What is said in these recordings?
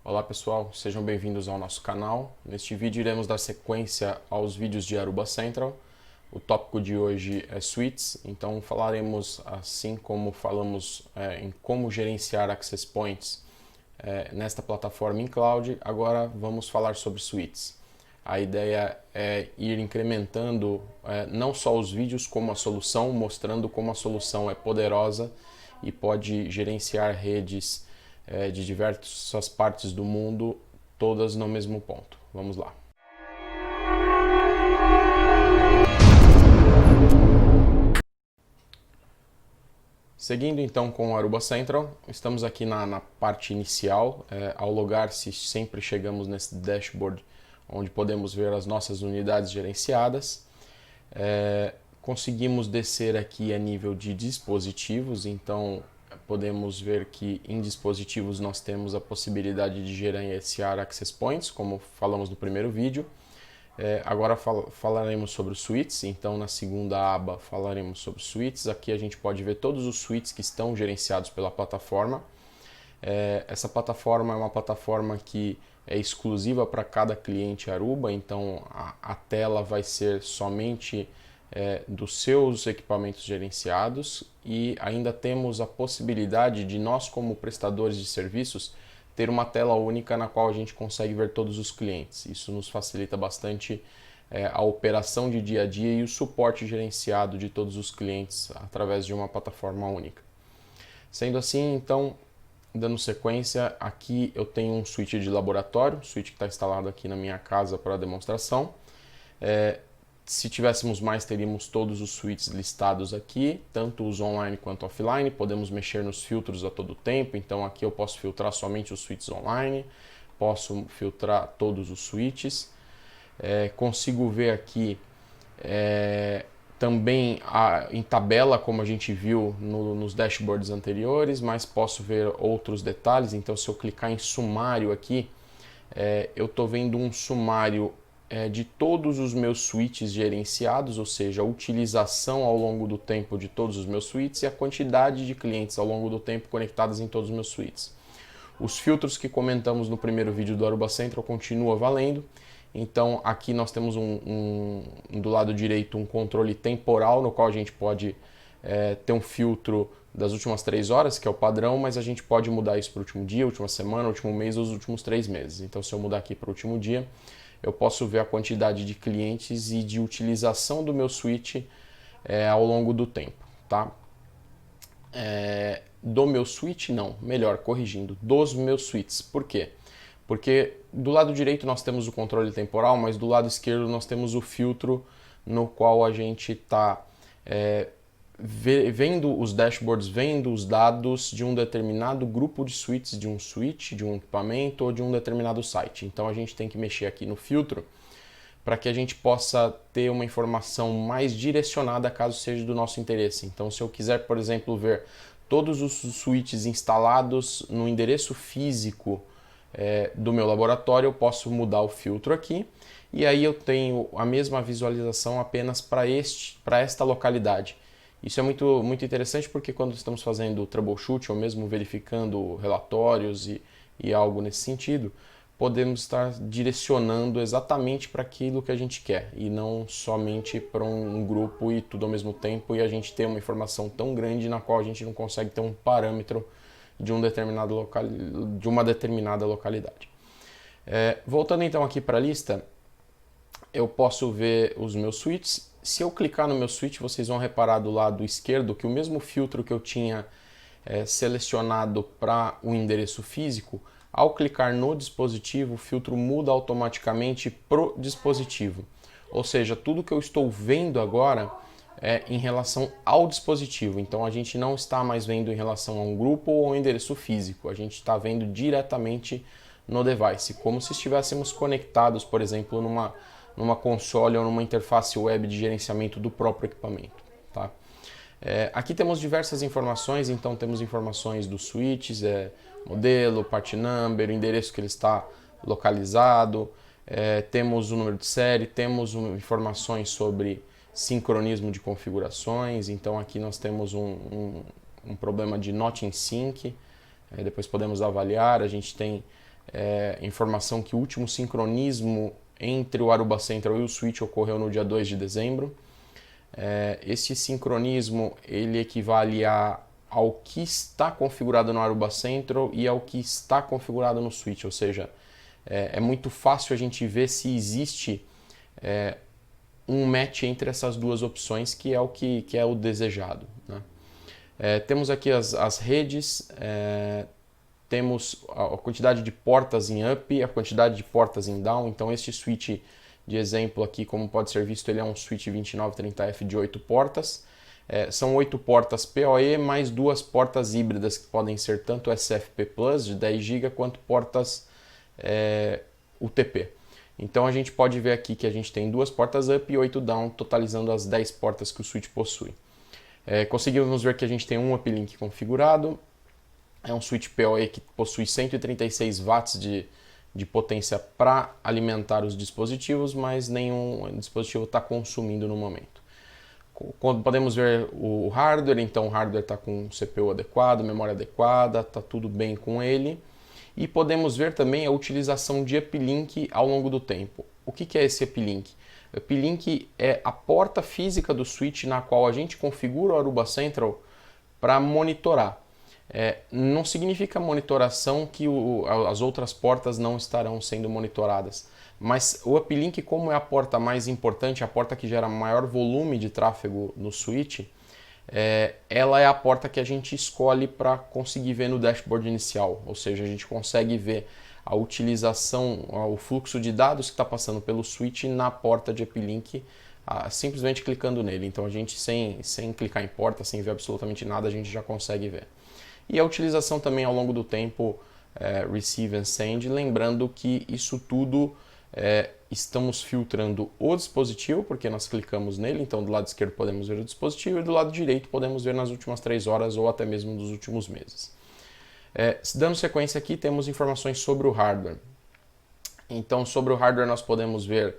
Olá pessoal, sejam bem-vindos ao nosso canal. Neste vídeo iremos dar sequência aos vídeos de Aruba Central. O tópico de hoje é suítes, então falaremos, assim como falamos em como gerenciar access points nesta plataforma em cloud, agora vamos falar sobre suítes. A ideia é ir incrementando não só os vídeos como a solução, mostrando como a solução é poderosa e pode gerenciar redes de diversas partes do mundo, todas no mesmo ponto. Vamos lá. Seguindo então com o Aruba Central, estamos aqui na parte inicial. Ao logar-se, sempre chegamos nesse dashboard onde podemos ver as nossas unidades gerenciadas. Conseguimos descer aqui a nível de dispositivos, então podemos ver que em dispositivos nós temos a possibilidade de gerenciar access points, como falamos no primeiro vídeo. Agora falaremos sobre os suítes, então na segunda aba falaremos sobre suítes. Aqui a gente pode ver todos os suítes que estão gerenciados pela plataforma. Essa plataforma é uma plataforma que é exclusiva para cada cliente Aruba, então a tela vai ser somente dos seus equipamentos gerenciados, e ainda temos a possibilidade de nós, como prestadores de serviços, ter uma tela única na qual a gente consegue ver todos os clientes. Isso nos facilita bastante a operação de dia a dia e o suporte gerenciado de todos os clientes através de uma plataforma única. Sendo assim, então, dando sequência, aqui eu tenho um switch de laboratório, switch que está instalado aqui na minha casa para demonstração. Se tivéssemos mais, teríamos todos os switches listados aqui, tanto os online quanto offline. Podemos mexer nos filtros a todo tempo, então aqui eu posso filtrar somente os switches online, posso filtrar todos os switches. Consigo ver aqui também em tabela, como a gente viu nos dashboards anteriores, mas posso ver outros detalhes. Então, se eu clicar em sumário aqui, eu estou vendo um sumário de todos os meus switches gerenciados, ou seja, a utilização ao longo do tempo de todos os meus switches e a quantidade de clientes ao longo do tempo conectados em todos os meus switches. Os filtros que comentamos no primeiro vídeo do Aruba Central continua valendo. Então aqui nós temos do lado direito um controle temporal, no qual a gente pode ter um filtro das últimas 3 horas, que é o padrão, mas a gente pode mudar isso para o último dia, última semana, último mês ou os últimos 3 meses. Então, se eu mudar aqui para o último dia, eu posso ver a quantidade de clientes e de utilização do meu switch ao longo do tempo, tá? Do meu switch, não, melhor, corrigindo, dos meus switches. Por quê? Porque do lado direito nós temos o controle temporal, mas do lado esquerdo nós temos o filtro no qual a gente está vendo os dashboards, vendo os dados de um determinado grupo de switches, de um switch, de um equipamento ou de um determinado site. Então a gente tem que mexer aqui no filtro para que a gente possa ter uma informação mais direcionada caso seja do nosso interesse. Então, se eu quiser, por exemplo, ver todos os switches instalados no endereço físico do meu laboratório, eu posso mudar o filtro aqui e aí eu tenho a mesma visualização apenas para esta localidade. Isso é muito interessante, porque quando estamos fazendo troubleshoot ou mesmo verificando relatórios e algo nesse sentido, podemos estar direcionando exatamente para aquilo que a gente quer e não somente para um grupo e tudo ao mesmo tempo, e a gente ter uma informação tão grande na qual a gente não consegue ter um parâmetro de uma determinada localidade. Voltando então aqui para a lista, eu posso ver os meus switches. Se eu clicar no meu switch, vocês vão reparar do lado esquerdo que o mesmo filtro que eu tinha selecionado para o endereço físico, ao clicar no dispositivo, o filtro muda automaticamente pro dispositivo. Ou seja, tudo que eu estou vendo agora é em relação ao dispositivo. Então a gente não está mais vendo em relação a um grupo ou a um endereço físico. A gente está vendo diretamente no device, como se estivéssemos conectados, por exemplo, numa console ou numa interface web de gerenciamento do próprio equipamento, tá? Aqui temos diversas informações, então temos informações dos switches, modelo, part number, o endereço que ele está localizado, temos o número de série, temos informações sobre sincronismo de configurações. Então aqui nós temos um problema de not in sync, depois podemos avaliar. A gente tem informação que o último sincronismo entre o Aruba Central e o switch ocorreu no dia 2 de dezembro. Esse sincronismo ele equivale ao que está configurado no Aruba Central e ao que está configurado no switch, ou seja, é muito fácil a gente ver se existe um match entre essas duas opções, que é o desejado, né? Temos aqui as redes, temos a quantidade de portas em up, a quantidade de portas em down. Então este switch de exemplo aqui, como pode ser visto, ele é um switch 2930F de 8 portas. São 8 portas PoE mais 2 portas híbridas que podem ser tanto SFP Plus de 10 GB quanto portas UTP. Então a gente pode ver aqui que a gente tem 2 portas up e 8 down, totalizando as 10 portas que o switch possui. Conseguimos ver que a gente tem um uplink configurado. É um switch PoE que possui 136 watts de potência para alimentar os dispositivos, mas nenhum dispositivo está consumindo no momento. Podemos ver o hardware, então o hardware está com CPU adequado, memória adequada, está tudo bem com ele. E podemos ver também a utilização de uplink ao longo do tempo. O que é esse uplink? Uplink é a porta física do switch na qual a gente configura o Aruba Central para monitorar. Não significa monitoração que as outras portas não estarão sendo monitoradas, mas o uplink, como é a porta mais importante, a porta que gera maior volume de tráfego no switch, ela é a porta que a gente escolhe para conseguir ver no dashboard inicial, ou seja, a gente consegue ver a utilização, o fluxo de dados que está passando pelo switch na porta de uplink, simplesmente clicando nele. Então a gente, sem clicar em porta, sem ver absolutamente nada, a gente já consegue ver. E a utilização também ao longo do tempo, receive and send, lembrando que isso tudo estamos filtrando o dispositivo, porque nós clicamos nele, então do lado esquerdo podemos ver o dispositivo e do lado direito podemos ver nas últimas 3 horas ou até mesmo dos últimos meses. Dando sequência aqui, temos informações sobre o hardware. Então sobre o hardware nós podemos ver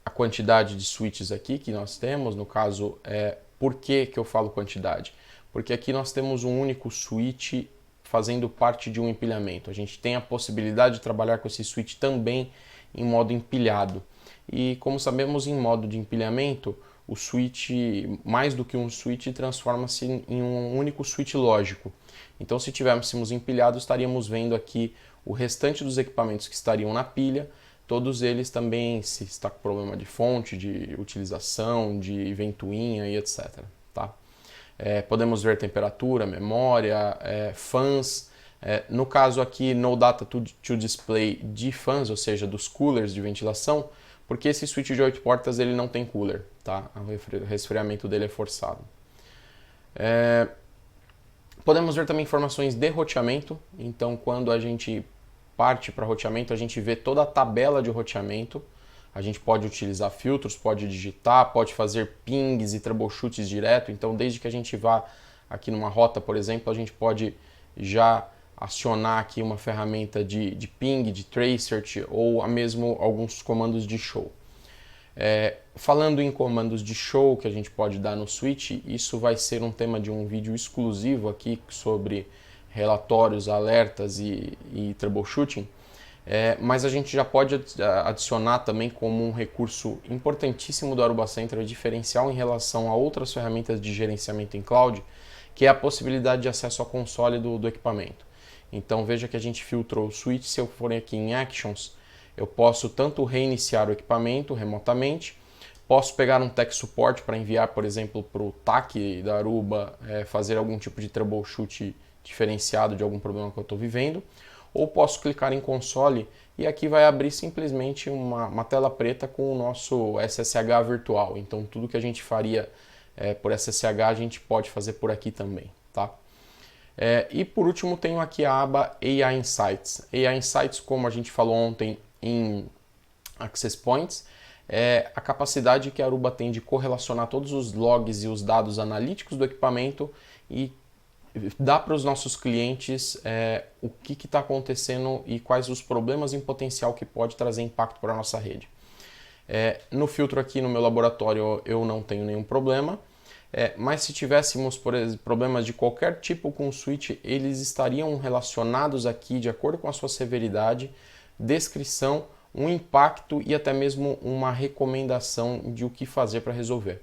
a quantidade de switches aqui que nós temos, no caso, por que eu falo quantidade? Porque aqui nós temos um único switch fazendo parte de um empilhamento. A gente tem a possibilidade de trabalhar com esse switch também em modo empilhado. E como sabemos, em modo de empilhamento, o switch, mais do que um switch, transforma-se em um único switch lógico. Então, se tivéssemos empilhado, estaríamos vendo aqui o restante dos equipamentos que estariam na pilha, todos eles também, se está com problema de fonte, de utilização, de ventoinha e etc. Tá? Podemos ver temperatura, memória, fãs. No caso aqui, no data to display de fãs, ou seja, dos coolers de ventilação, porque esse switch de 8 portas ele não tem cooler, tá? O resfriamento dele é forçado. Podemos ver também informações de roteamento. Então, quando a gente parte para roteamento, a gente vê toda a tabela de roteamento. A gente pode utilizar filtros, pode digitar, pode fazer pings e troubleshoots direto. Então, desde que a gente vá aqui numa rota, por exemplo, a gente pode já acionar aqui uma ferramenta de ping, de tracer ou mesmo alguns comandos de show. Falando em comandos de show que a gente pode dar no switch, isso vai ser um tema de um vídeo exclusivo aqui sobre relatórios, alertas e troubleshooting. Mas a gente já pode adicionar também como um recurso importantíssimo do Aruba Central, diferencial em relação a outras ferramentas de gerenciamento em cloud, que é a possibilidade de acesso ao console do equipamento. Então veja que a gente filtrou o switch. Se eu for aqui em Actions, eu posso tanto reiniciar o equipamento remotamente, posso pegar um tech support para enviar, por exemplo, para o TAC da Aruba, fazer algum tipo de troubleshoot diferenciado de algum problema que eu estou vivendo, ou posso clicar em console e aqui vai abrir simplesmente uma tela preta com o nosso SSH virtual. Então tudo que a gente faria por SSH a gente pode fazer por aqui também, tá? E por último tenho aqui a aba AI Insights. AI Insights, como a gente falou ontem em Access Points, é a capacidade que a Aruba tem de correlacionar todos os logs e os dados analíticos do equipamento e dar para os nossos clientes o que está acontecendo e quais os problemas em potencial que pode trazer impacto para a nossa rede. No filtro aqui no meu laboratório eu não tenho nenhum problema. Mas se tivéssemos, por exemplo, problemas de qualquer tipo com o switch, eles estariam relacionados aqui de acordo com a sua severidade, descrição, um impacto e até mesmo uma recomendação de o que fazer para resolver.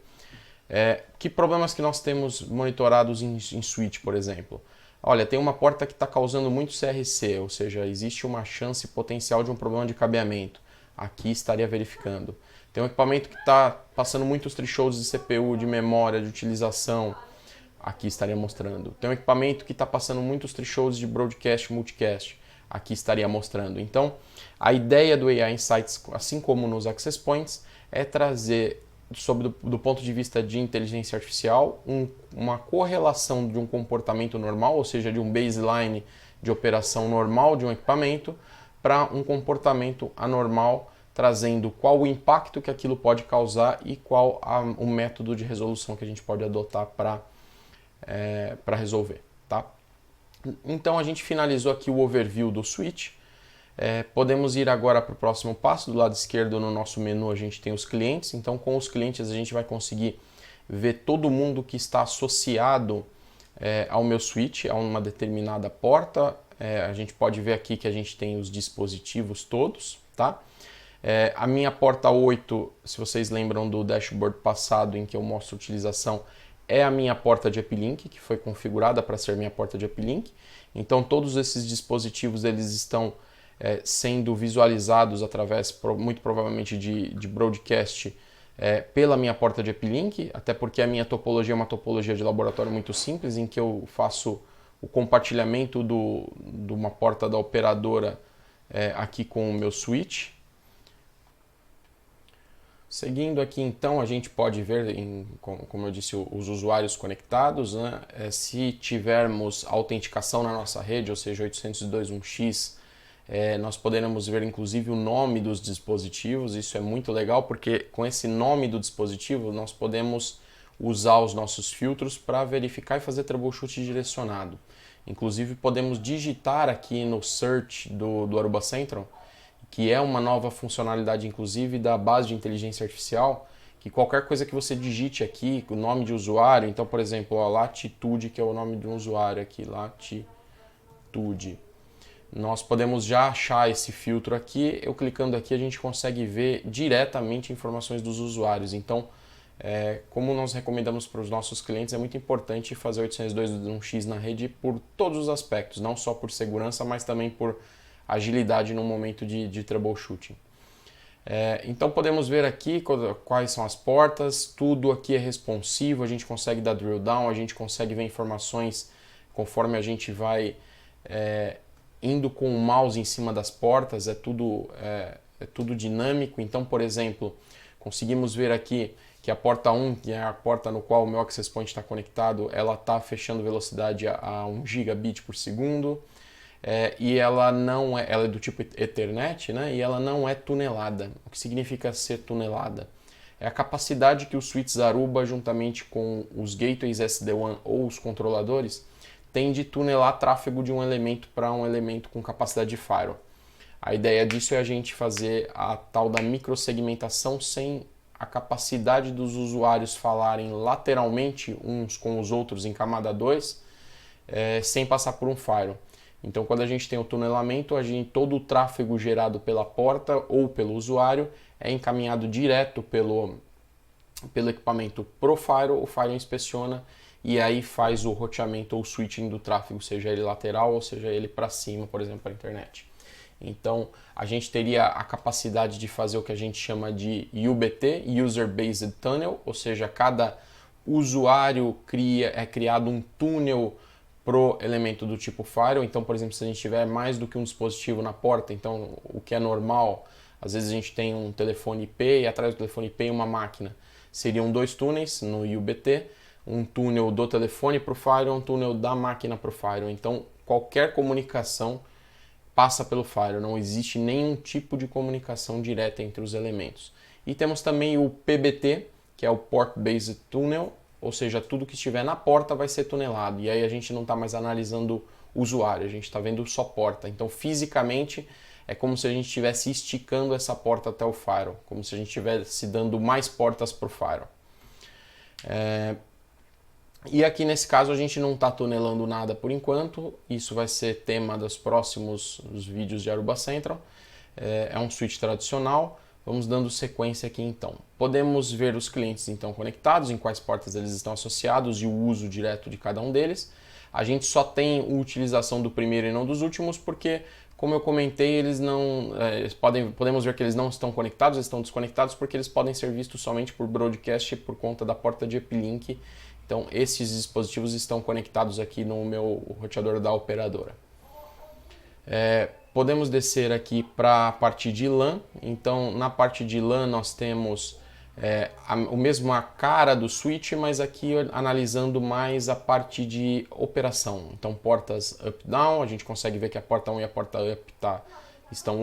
Que problemas que nós temos monitorados em switch, por exemplo? Olha, tem uma porta que está causando muito CRC, ou seja, existe uma chance potencial de um problema de cabeamento. Aqui estaria verificando. Tem um equipamento que está passando muitos thresholds de CPU, de memória, de utilização. Aqui estaria mostrando. Tem um equipamento que está passando muitos thresholds de broadcast, multicast. Aqui estaria mostrando. Então, a ideia do AI Insights, assim como nos Access Points, é trazer, do ponto de vista de inteligência artificial, uma correlação de um comportamento normal, ou seja, de um baseline de operação normal de um equipamento, para um comportamento anormal, trazendo qual o impacto que aquilo pode causar e qual o método de resolução que a gente pode adotar para resolver. Tá? Então a gente finalizou aqui o overview do switch. Podemos ir agora para o próximo passo. Do lado esquerdo no nosso menu a gente tem os clientes. Então com os clientes a gente vai conseguir ver todo mundo que está associado ao meu switch, a uma determinada porta. A gente pode ver aqui que a gente tem os dispositivos todos. Tá? A minha porta 8, se vocês lembram do dashboard passado em que eu mostro a utilização, é a minha porta de uplink, que foi configurada para ser minha porta de uplink. Então todos esses dispositivos eles estão sendo visualizados através, muito provavelmente, de broadcast pela minha porta de uplink, até porque a minha topologia é uma topologia de laboratório muito simples, em que eu faço o compartilhamento de uma porta da operadora aqui com o meu switch. Seguindo aqui então, a gente pode ver, como eu disse, os usuários conectados, né? Se tivermos autenticação na nossa rede, ou seja, 802.1x, nós poderemos ver inclusive o nome dos dispositivos. Isso é muito legal porque com esse nome do dispositivo nós podemos usar os nossos filtros para verificar e fazer troubleshoot direcionado. Inclusive podemos digitar aqui no search do Aruba Central, que é uma nova funcionalidade inclusive da base de inteligência artificial, que qualquer coisa que você digite aqui, o nome de usuário, então por exemplo, a Latitude, que é o nome de um usuário aqui, Latitude, nós podemos já achar esse filtro aqui. Eu clicando aqui a gente consegue ver diretamente informações dos usuários. Então, como nós recomendamos para os nossos clientes, é muito importante fazer 802.1x na rede por todos os aspectos, não só por segurança, mas também por agilidade no momento de troubleshooting. Então podemos ver aqui quais são as portas, tudo aqui é responsivo, a gente consegue dar drill down, a gente consegue ver informações conforme a gente vai indo com o mouse em cima das portas, é tudo dinâmico. Então, por exemplo, conseguimos ver aqui que a porta 1, que é a porta no qual o meu Access Point está conectado, ela está fechando velocidade a 1 gigabit por segundo. E ela não ela é do tipo Ethernet, né? E ela não é tunelada. O que significa ser tunelada? É a capacidade que os switches Aruba, juntamente com os gateways SD-WAN ou os controladores, tem de tunelar tráfego de um elemento para um elemento com capacidade de firewall. A ideia disso é a gente fazer a tal da microsegmentação sem a capacidade dos usuários falarem lateralmente uns com os outros em camada 2, sem passar por um firewall. Então, quando a gente tem o tunelamento, todo o tráfego gerado pela porta ou pelo usuário é encaminhado direto pelo equipamento para o firewall inspeciona e aí faz o roteamento ou switching do tráfego, seja ele lateral ou seja ele para cima, por exemplo, para a internet. Então, a gente teria a capacidade de fazer o que a gente chama de UBT, User Based Tunnel, ou seja, cada usuário é criado um túnel pro elemento do tipo firewall. Então, por exemplo, se a gente tiver mais do que um dispositivo na porta, então o que é normal, às vezes a gente tem um telefone IP e atrás do telefone IP uma máquina. Seriam 2 túneis no UBT, um túnel do telefone para o firewall, um túnel da máquina para o firewall. Então, qualquer comunicação passa pelo firewall, não existe nenhum tipo de comunicação direta entre os elementos. E temos também o PBT, que é o Port Based Tunnel, ou seja, tudo que estiver na porta vai ser tunelado. E aí a gente não está mais analisando o usuário, a gente está vendo só porta. Então, fisicamente, é como se a gente estivesse esticando essa porta até o firewall, como se a gente estivesse dando mais portas para o firewall. E aqui nesse caso a gente não está tunelando nada por enquanto, isso vai ser tema dos próximos vídeos de Aruba Central. É um switch tradicional. Vamos dando sequência aqui então. Podemos ver os clientes então conectados, em quais portas eles estão associados e o uso direto de cada um deles. A gente só tem utilização do primeiro e não dos últimos, porque, como eu comentei, eles não podemos ver que eles não estão conectados, eles estão desconectados, porque eles podem ser vistos somente por broadcast por conta da porta de uplink. Então, esses dispositivos estão conectados aqui no meu roteador da operadora. Podemos descer aqui para a parte de LAN. Então, na parte de LAN nós temos o mesmo a cara do switch, mas aqui analisando mais a parte de operação. Então, portas up-down, a gente consegue ver que a porta 1 e a porta up estão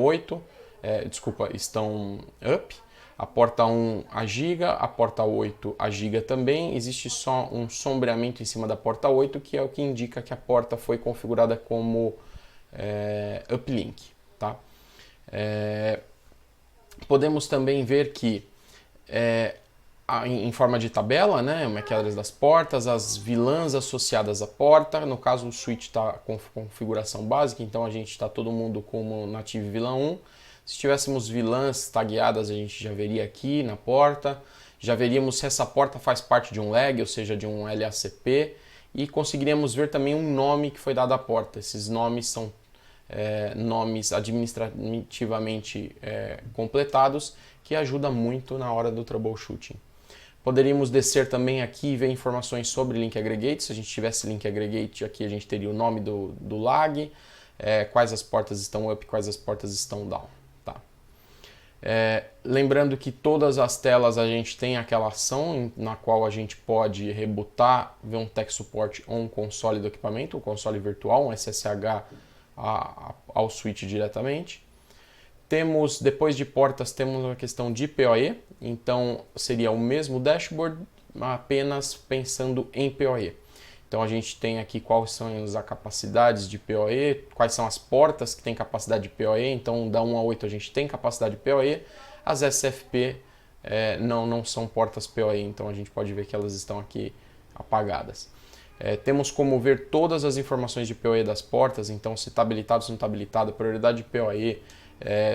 estão up. A porta 1 a giga, a porta 8 a giga também. Existe só um sombreamento em cima da porta 8, que é o que indica que a porta foi configurada como uplink. Tá? Podemos também ver que em forma de tabela, né, MAC das portas, as VLANs associadas à porta. No caso, o switch está com configuração básica, então a gente está todo mundo como nativo VLAN 1. Se tivéssemos VLANs tagueadas, a gente já veria aqui na porta. Já veríamos se essa porta faz parte de um lag, ou seja, de um LACP. E conseguiríamos ver também um nome que foi dado à porta. Esses nomes são nomes administrativamente completados, que ajuda muito na hora do troubleshooting. Poderíamos descer também aqui e ver informações sobre Link Aggregate. Se a gente tivesse Link Aggregate aqui, a gente teria o nome do lag, quais as portas estão up, quais as portas estão down. Tá? Lembrando que todas as telas a gente tem aquela ação na qual a gente pode rebootar, ver um tech support ou um console do equipamento, um console virtual, um SSH ao switch diretamente. Temos, depois de portas, temos a questão de PoE, então seria o mesmo dashboard, apenas pensando em PoE. Então a gente tem aqui quais são as capacidades de PoE, quais são as portas que têm capacidade de PoE, então da 1 a 8 a gente tem capacidade de PoE, as SFP não são portas PoE, então a gente pode ver que elas estão aqui apagadas. Temos como ver todas as informações de PoE das portas, então se está habilitado, se não está habilitado, prioridade de PoE,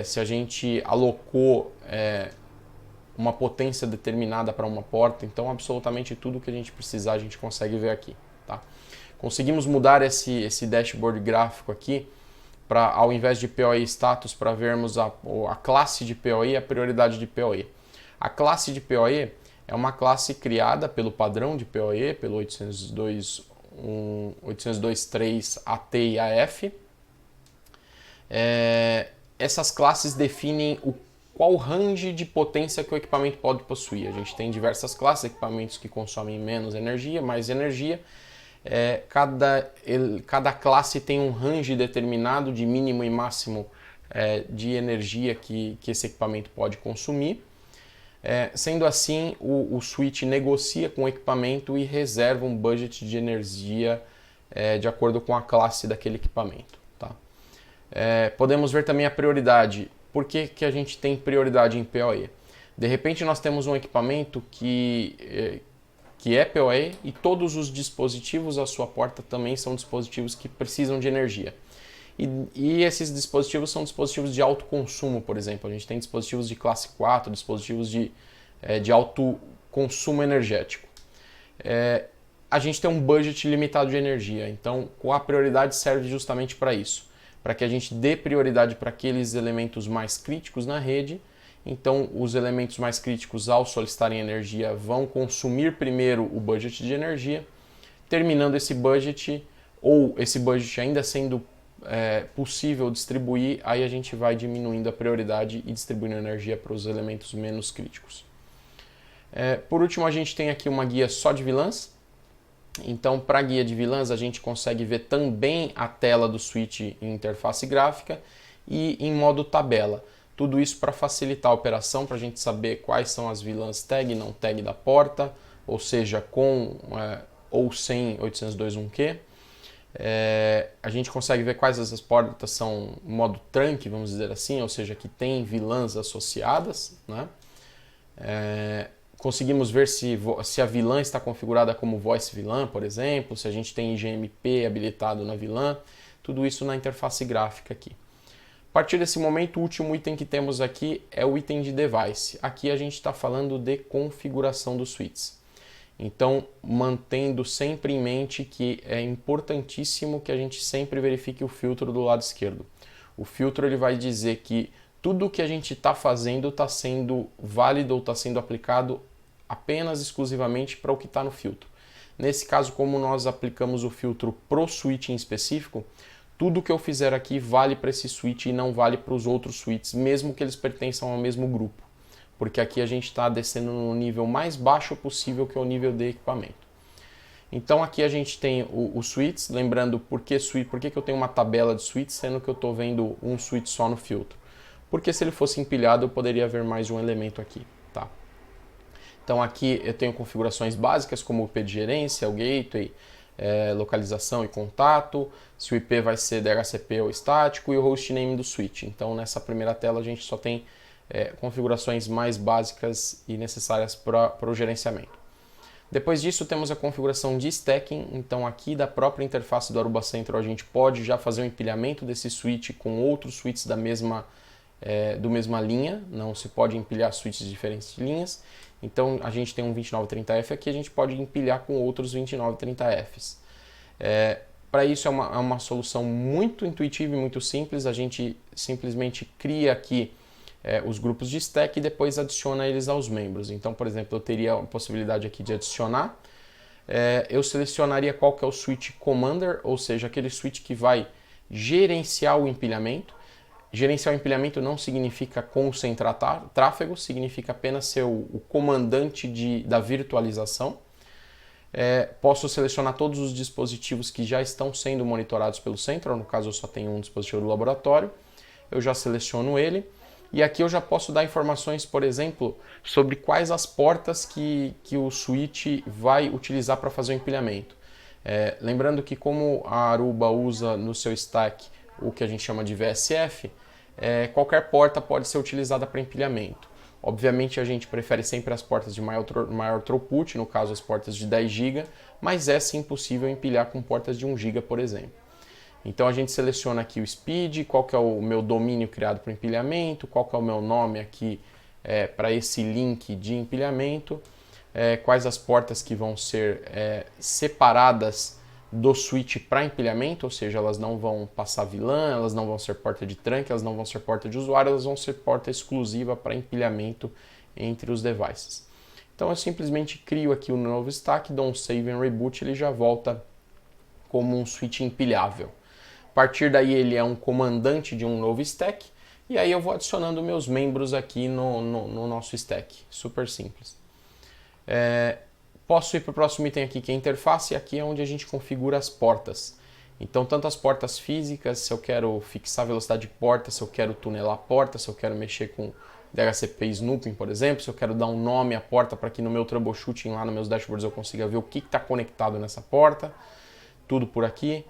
se a gente alocou uma potência determinada para uma porta, então absolutamente tudo que a gente precisar a gente consegue ver aqui. Tá? Conseguimos mudar esse dashboard gráfico aqui para, ao invés de PoE status, para vermos a classe de PoE e a prioridade de PoE. A classe de PoE é uma classe criada pelo padrão de PoE, pelo 802.3 AT e AF. Essas classes definem qual range de potência que o equipamento pode possuir. A gente tem diversas classes, equipamentos que consomem menos energia, mais energia. Cada classe tem um range determinado de mínimo e máximo de energia que esse equipamento pode consumir. Sendo assim, o switch negocia com o equipamento e reserva um budget de energia de acordo com a classe daquele equipamento. Tá? Podemos ver também a prioridade. Por que a gente tem prioridade em PoE? De repente nós temos um equipamento que é PoE e todos os dispositivos à sua porta também são dispositivos que precisam de energia. E esses dispositivos são dispositivos de alto consumo, por exemplo. A gente tem dispositivos de classe 4, dispositivos de alto consumo energético. A gente tem um budget limitado de energia, então a prioridade serve justamente para isso, para que a gente dê prioridade para aqueles elementos mais críticos na rede. Então os elementos mais críticos, ao solicitarem energia, vão consumir primeiro o budget de energia. Terminando esse budget, ou esse budget ainda sendo possível distribuir, aí a gente vai diminuindo a prioridade e distribuindo energia para os elementos menos críticos. Por último, a gente tem aqui uma guia só de VLANs. Então, para a guia de VLANs, a gente consegue ver também a tela do switch em interface gráfica e em modo tabela. Tudo isso para facilitar a operação, para a gente saber quais são as VLANs tag e não tag da porta, ou seja, com ou sem 802.1q. A gente consegue ver quais essas portas são modo trunk, vamos dizer assim, ou seja, que tem VLANs associadas, né? Conseguimos ver se a vilã está configurada como voice vilã, por exemplo, se a gente tem IGMP habilitado na vilã, tudo isso na interface gráfica aqui. A partir desse momento, o último item que temos aqui é o item de device. Aqui a gente está falando de configuração dos switches. Então, mantendo sempre em mente que é importantíssimo que a gente sempre verifique o filtro do lado esquerdo. O filtro ele vai dizer que tudo que a gente está fazendo está sendo válido ou está sendo aplicado apenas exclusivamente para o que está no filtro. Nesse caso, como nós aplicamos o filtro pro switch em específico, tudo que eu fizer aqui vale para esse switch e não vale para os outros switches, mesmo que eles pertençam ao mesmo grupo. Porque aqui a gente está descendo no nível mais baixo possível, que é o nível de equipamento. Então aqui a gente tem os switches, lembrando por que eu tenho uma tabela de switches, sendo que eu estou vendo um switch só no filtro. Porque se ele fosse empilhado, eu poderia ver mais um elemento aqui. Tá? Então aqui eu tenho configurações básicas, como o IP de gerência, o gateway, localização e contato, se o IP vai ser DHCP ou estático e o hostname do switch. Então nessa primeira tela a gente só tem configurações mais básicas e necessárias para o gerenciamento. Depois disso temos a configuração de stacking, então aqui da própria interface do Aruba Central a gente pode já fazer o empilhamento desse switch com outros switches do mesma linha, não se pode empilhar switches de diferentes linhas. Então a gente tem um 2930F aqui, a gente pode empilhar com outros 2930Fs. Para isso é uma solução muito intuitiva e muito simples, a gente simplesmente cria aqui os grupos de stack e depois adiciona eles aos membros. Então, por exemplo, eu teria a possibilidade aqui de adicionar, eu selecionaria qual que é o switch commander, ou seja, aquele switch que vai gerenciar o empilhamento. Gerenciar o empilhamento não significa concentrar tráfego, significa apenas ser o comandante da virtualização. Posso selecionar todos os dispositivos que já estão sendo monitorados pelo Central, no caso eu só tenho um dispositivo do laboratório, eu já seleciono ele. E aqui eu já posso dar informações, por exemplo, sobre quais as portas que o switch vai utilizar para fazer o empilhamento. Lembrando que como a Aruba usa no seu stack o que a gente chama de VSF, qualquer porta pode ser utilizada para empilhamento. Obviamente a gente prefere sempre as portas de maior throughput, no caso as portas de 10 GB, mas é sim possível empilhar com portas de 1 GB, por exemplo. Então a gente seleciona aqui o speed, qual que é o meu domínio criado para empilhamento, qual que é o meu nome aqui para esse link de empilhamento, quais as portas que vão ser separadas do switch para empilhamento, ou seja, elas não vão passar vilã, elas não vão ser porta de trunk, elas não vão ser porta de usuário, elas vão ser porta exclusiva para empilhamento entre os devices. Então eu simplesmente crio aqui um novo stack, dou um save and reboot, ele já volta como um switch empilhável. A partir daí ele é um comandante de um novo stack, e aí eu vou adicionando meus membros aqui no nosso stack, super simples. Posso ir para o próximo item aqui, que é a interface, e aqui é onde a gente configura as portas. Então, tanto as portas físicas, se eu quero fixar a velocidade de porta, se eu quero tunelar a porta, se eu quero mexer com DHCP snooping, por exemplo, se eu quero dar um nome à porta para que no meu troubleshooting lá nos meus dashboards eu consiga ver o que está conectado nessa porta, tudo por aqui.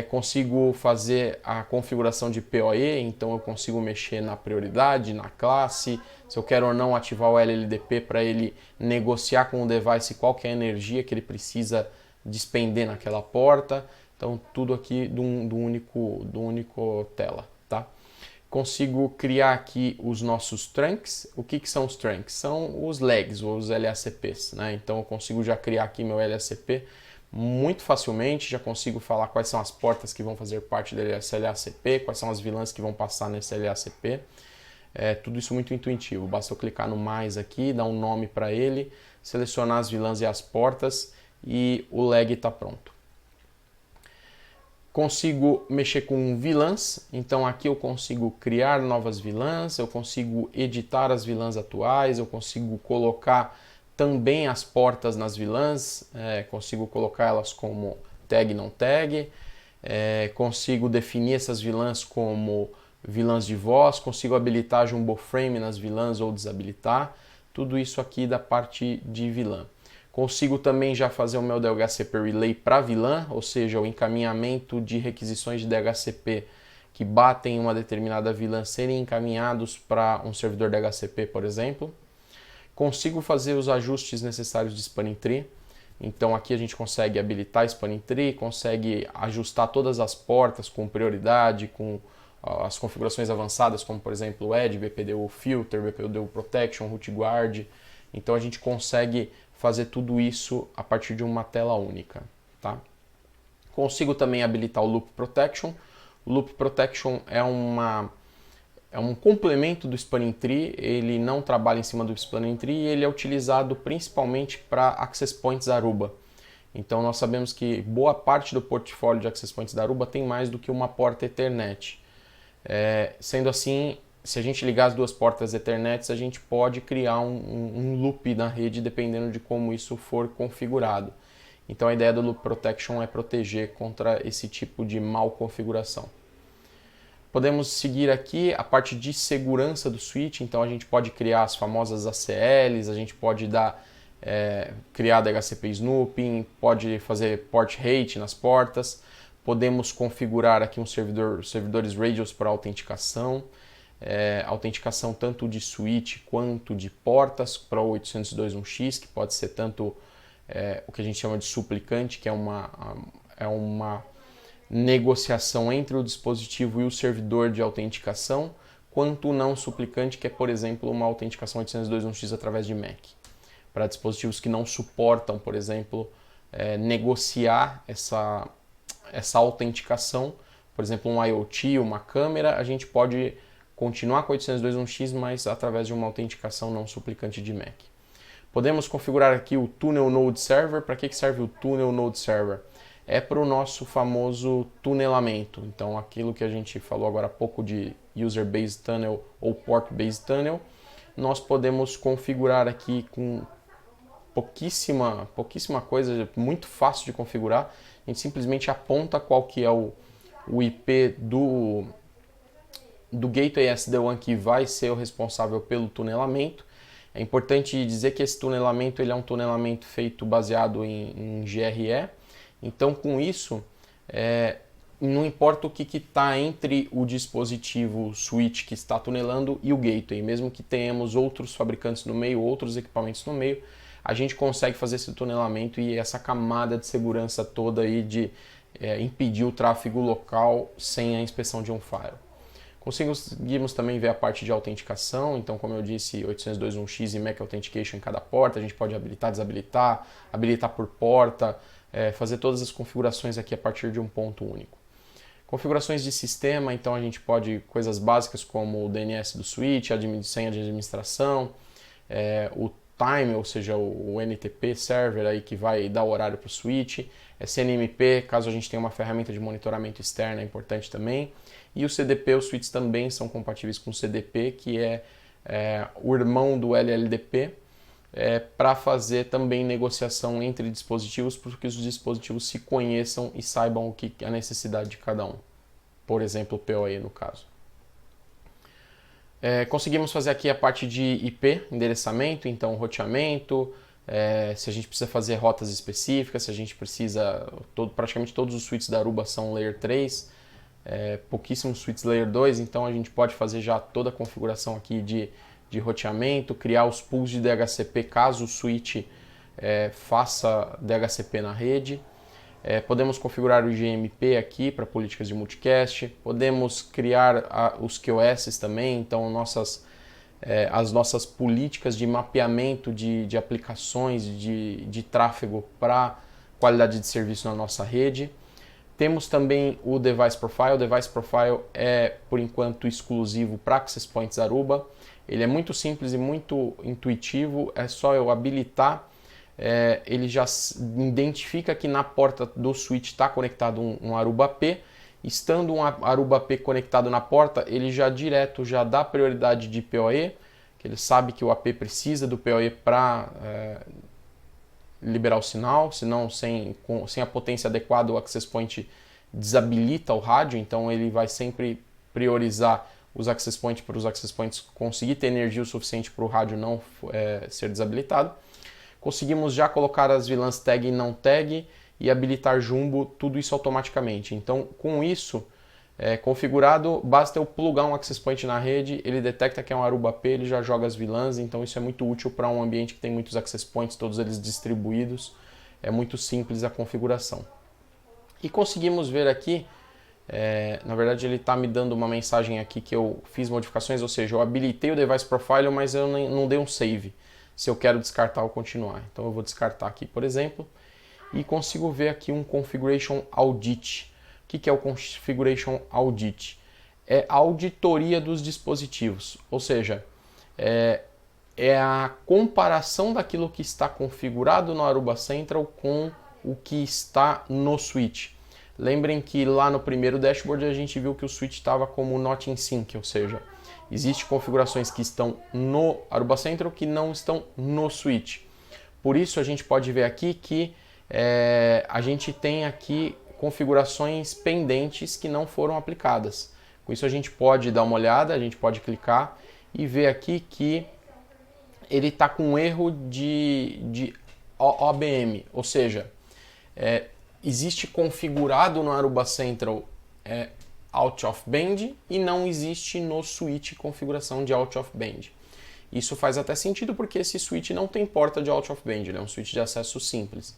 Consigo fazer a configuração de PoE, então eu consigo mexer na prioridade, na classe, se eu quero ou não ativar o LLDP para ele negociar com o device qual que é a energia que ele precisa despender naquela porta. Então tudo aqui do único tela, tá? Consigo criar aqui os nossos trunks. O que são os trunks? São os legs, ou os LACPs, né? Então eu consigo já criar aqui meu LACP muito facilmente, já consigo falar quais são as portas que vão fazer parte desse LACP, quais são as vilãs que vão passar nesse LACP. Tudo isso muito intuitivo, basta eu clicar no mais aqui, dar um nome para ele, selecionar as vilãs e as portas e o leg está pronto. Consigo mexer com vilãs, então aqui eu consigo criar novas vilãs, eu consigo editar as vilãs atuais, eu consigo colocar também as portas nas vilãs, consigo colocar elas como tag não tag, consigo definir essas vilãs como vilãs de voz, consigo habilitar Jumbo Frame nas vilãs ou desabilitar, tudo isso aqui da parte de vilã. Consigo também já fazer o meu DHCP Relay para vilã, ou seja, o encaminhamento de requisições de DHCP que batem em uma determinada vilã serem encaminhados para um servidor DHCP, por exemplo. Consigo fazer os ajustes necessários de Spanning Tree. Então aqui a gente consegue habilitar Spanning Tree, consegue ajustar todas as portas com prioridade, com as configurações avançadas, como por exemplo o Edge, BPDU Filter, BPDU Protection, Root Guard. Então a gente consegue fazer tudo isso a partir de uma tela única. Tá? Consigo também habilitar o Loop Protection. O Loop Protection é um complemento do Spanning Tree, ele não trabalha em cima do Spanning Tree e ele é utilizado principalmente para Access Points Aruba. Então nós sabemos que boa parte do portfólio de Access Points da Aruba tem mais do que uma porta Ethernet. Sendo assim, se a gente ligar as duas portas Ethernet, a gente pode criar um loop na rede dependendo de como isso for configurado. Então a ideia do Loop Protection é proteger contra esse tipo de mal configuração. Podemos seguir aqui a parte de segurança do switch, então a gente pode criar as famosas ACLs, a gente pode criar DHCP snooping, pode fazer port rate nas portas, podemos configurar aqui servidores radios para autenticação, autenticação tanto de switch quanto de portas para o 802.1x, que pode ser tanto o que a gente chama de suplicante, que é uma negociação entre o dispositivo e o servidor de autenticação, quanto não suplicante, que é, por exemplo, uma autenticação 802.1x através de MAC. Para dispositivos que não suportam, por exemplo, negociar essa autenticação, por exemplo, um IoT, uma câmera, a gente pode continuar com 802.1x, mas através de uma autenticação não suplicante de MAC. Podemos configurar aqui o Tunnel Node Server. Para que serve o Tunnel Node Server? É para o nosso famoso tunelamento. Então, aquilo que a gente falou agora há pouco de User Based Tunnel ou Port Based Tunnel, nós podemos configurar aqui com pouquíssima coisa, muito fácil de configurar. A gente simplesmente aponta qual que é o IP do Gateway SD-WAN que vai ser o responsável pelo tunelamento. É importante dizer que esse tunelamento ele é um tunelamento feito baseado em GRE. Então, com isso, não importa o que está entre o dispositivo switch que está tunelando e o gateway, mesmo que tenhamos outros fabricantes no meio, outros equipamentos no meio, a gente consegue fazer esse tunelamento e essa camada de segurança toda aí de impedir o tráfego local sem a inspeção de um firewall. Conseguimos também ver a parte de autenticação, então como eu disse, 802.1x e MAC Authentication em cada porta, a gente pode habilitar, desabilitar, habilitar por porta, fazer todas as configurações aqui a partir de um ponto único. Configurações de sistema, então a gente pode, coisas básicas como o DNS do switch, senha de administração, o time, ou seja, o NTP server aí que vai dar o horário para o switch, SNMP, caso a gente tenha uma ferramenta de monitoramento externa, é importante também, e o CDP, os switches também são compatíveis com o CDP, que é o irmão do LLDP, para fazer também negociação entre dispositivos, porque os dispositivos se conheçam e saibam o que é a necessidade de cada um. Por exemplo, o PoE no caso. Conseguimos fazer aqui a parte de IP, endereçamento, então roteamento, se a gente precisa fazer rotas específicas, se a gente precisa, praticamente todos os switches da Aruba são Layer 3, pouquíssimos switches Layer 2, então a gente pode fazer já toda a configuração aqui de roteamento, criar os pools de DHCP caso o switch faça DHCP na rede. Podemos configurar o IGMP aqui para políticas de multicast, podemos criar os QoS também, então as nossas políticas de mapeamento de aplicações de tráfego para qualidade de serviço na nossa rede. Temos também o Device Profile. O Device Profile é, por enquanto, exclusivo para Access Points Aruba. Ele é muito simples e muito intuitivo, é só eu habilitar, ele já identifica que na porta do switch está conectado um Aruba AP. Estando um Aruba AP conectado na porta, ele já direto já dá prioridade de PoE, que ele sabe que o AP precisa do PoE para liberar o sinal, senão sem a potência adequada o Access Point desabilita o rádio, então ele vai sempre priorizar os Access Points para os Access Points conseguir ter energia o suficiente para o rádio não ser desabilitado. Conseguimos já colocar as VLANs tag e não tag e habilitar Jumbo, tudo isso automaticamente. Então, com isso, configurado, basta eu plugar um access point na rede, ele detecta que é um Aruba P, ele já joga as VLANs, então isso é muito útil para um ambiente que tem muitos access points, todos eles distribuídos, é muito simples a configuração. E conseguimos ver aqui, na verdade ele está me dando uma mensagem aqui que eu fiz modificações, ou seja, eu habilitei o Device Profile, mas eu não dei um save, se eu quero descartar ou continuar. Então eu vou descartar aqui, por exemplo, e consigo ver aqui um Configuration Audit. O que é o Configuration Audit? É a auditoria dos dispositivos, ou seja, é a comparação daquilo que está configurado no Aruba Central com o que está no switch. Lembrem que lá no primeiro dashboard a gente viu que o switch estava como not in sync, ou seja, existem configurações que estão no Aruba Central que não estão no switch. Por isso a gente pode ver aqui que a gente tem aqui configurações pendentes que não foram aplicadas. Com isso a gente pode dar uma olhada, a gente pode clicar e ver aqui que ele está com um erro de OBM, ou seja, existe configurado no Aruba Central out of band e não existe no switch configuração de out of band. Isso faz até sentido porque esse switch não tem porta de out of band, é um switch de acesso simples.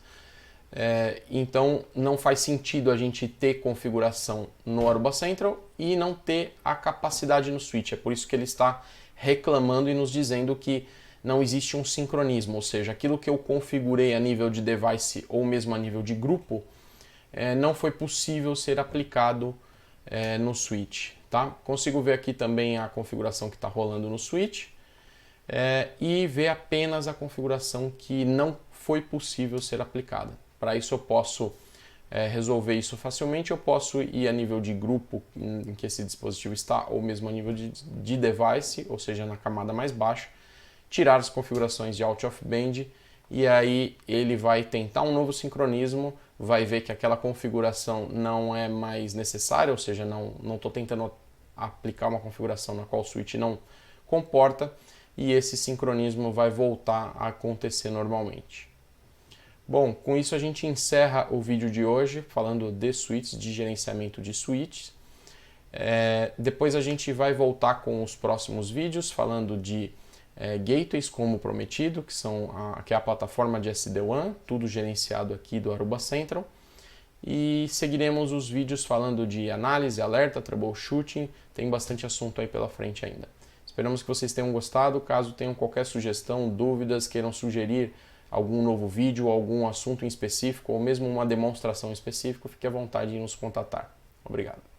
Então não faz sentido a gente ter configuração no Aruba Central e não ter a capacidade no switch. É por isso que ele está reclamando e nos dizendo que não existe um sincronismo, ou seja, aquilo que eu configurei a nível de device ou mesmo a nível de grupo não foi possível ser aplicado no switch. Tá? Consigo ver aqui também a configuração que está rolando no switch e ver apenas a configuração que não foi possível ser aplicada. Para isso eu posso resolver isso facilmente, eu posso ir a nível de grupo em que esse dispositivo está, ou mesmo a nível de device, ou seja, na camada mais baixa, tirar as configurações de out of band e aí ele vai tentar um novo sincronismo, vai ver que aquela configuração não é mais necessária, ou seja, não estou tentando aplicar uma configuração na qual o switch não comporta e esse sincronismo vai voltar a acontecer normalmente. Bom, com isso a gente encerra o vídeo de hoje falando de switches, de gerenciamento de switches. Depois a gente vai voltar com os próximos vídeos falando de gateways como prometido, que é a plataforma de SD-WAN, tudo gerenciado aqui do Aruba Central. E seguiremos os vídeos falando de análise, alerta, troubleshooting, tem bastante assunto aí pela frente ainda. Esperamos que vocês tenham gostado. Caso tenham qualquer sugestão, dúvidas, queiram sugerir algum novo vídeo, algum assunto em específico ou mesmo uma demonstração específica, fique à vontade em nos contatar. Obrigado.